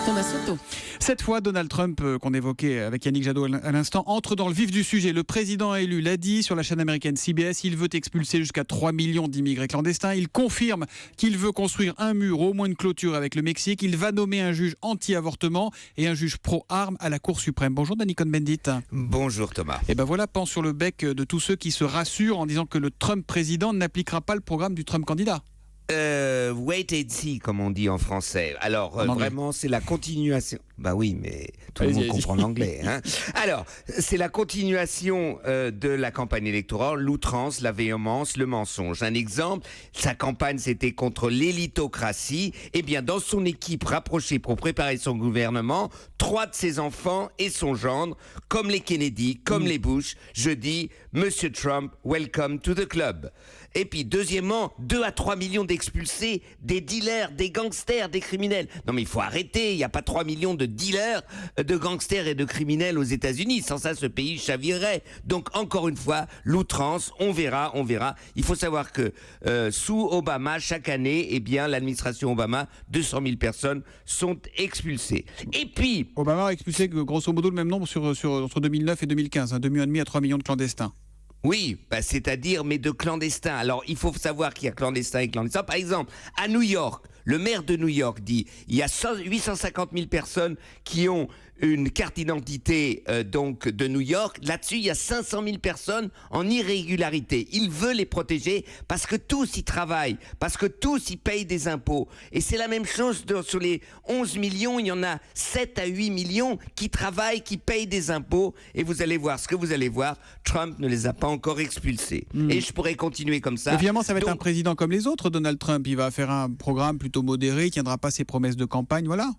Thomas Soto. Cette fois, Donald Trump, qu'on évoquait avec Yannick Jadot à l'instant, entre dans le vif du sujet. Le président élu l'a dit sur la chaîne américaine CBS, il veut expulser jusqu'à 3 millions d'immigrés clandestins. Il confirme qu'il veut construire un mur, au moins une clôture avec le Mexique. Il va nommer un juge anti-avortement et un juge pro-armes à la Cour suprême. Bonjour Danny Cohn-Bendit. Bonjour Thomas. Et ben voilà, pan sur le bec de tous ceux qui se rassurent en disant que le Trump président n'appliquera pas le programme du Trump candidat. Wait and see, comme on dit en français. Alors, vraiment, c'est la continuation. Bah oui, mais tout le monde comprend l'anglais. Hein. Alors, c'est la continuation de la campagne électorale, l'outrance, la véhémence, le mensonge. Un exemple, sa campagne, c'était contre l'élitocratie. Eh bien, dans son équipe rapprochée pour préparer son gouvernement, 3 de ses enfants et son gendre, comme les Kennedy, comme les Bush, je dis, Monsieur Trump, welcome to the club. Et puis, deuxièmement, 2 à 3 millions d'expulsés, des dealers, des gangsters, des criminels. Non mais il faut arrêter, il n'y a pas 3 millions de dealers, de gangsters et de criminels aux États-Unis. Sans ça, ce pays chavirerait. Donc, encore une fois, l'outrance, on verra. Il faut savoir que sous Obama, chaque année, eh bien, l'administration Obama, 200 000 personnes sont expulsées. Et puis... Obama a expulsé grosso modo le même nombre entre 2009 et 2015, 2,5 millions à 3 millions de clandestins. Oui, c'est-à-dire, mais de clandestins. Alors, il faut savoir qu'il y a clandestins et clandestins. Par exemple, à New York, le maire de New York dit il y a 850 000 personnes qui ont une carte d'identité donc de New York. Là-dessus, il y a 500 000 personnes en irrégularité. Il veut les protéger parce que tous y travaillent, parce que tous y payent des impôts. Et c'est la même chose sur les 11 millions, il y en a 7 à 8 millions qui travaillent, qui payent des impôts. Et vous allez voir ce que vous allez voir, Trump ne les a pas encore expulsés. Et je pourrais continuer comme ça. Évidemment, ça va être un président comme les autres, Donald Trump. Il va faire un programme plutôt modéré, il ne tiendra pas ses promesses de campagne, voilà.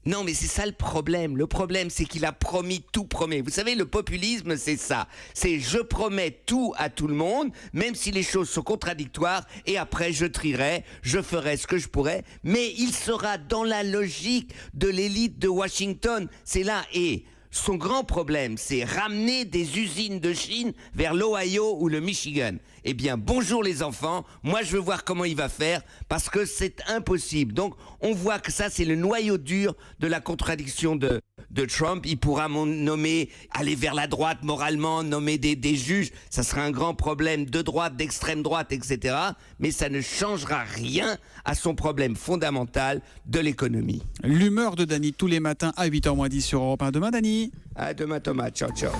Non, mais c'est ça le problème. Le problème, c'est qu'il a promis, tout promet. Vous savez, le populisme, c'est ça. C'est je promets tout à tout le monde, même si les choses sont contradictoires, et après je trierai, je ferai ce que je pourrai, mais il sera dans la logique de l'élite de Washington. C'est là, et son grand problème, c'est ramener des usines de Chine vers l'Ohio ou le Michigan. Eh bien, bonjour les enfants, moi je veux voir comment il va faire, parce que c'est impossible. Donc, on voit que ça, c'est le noyau dur de la contradiction de Trump. Il pourra nommer, aller vers la droite moralement, nommer des juges. Ça sera un grand problème de droite, d'extrême droite, etc. Mais ça ne changera rien à son problème fondamental de l'économie. L'humeur de Danny tous les matins à 8h moins 10 sur Europe 1. Demain, Danny. À demain, Thomas. Ciao, ciao.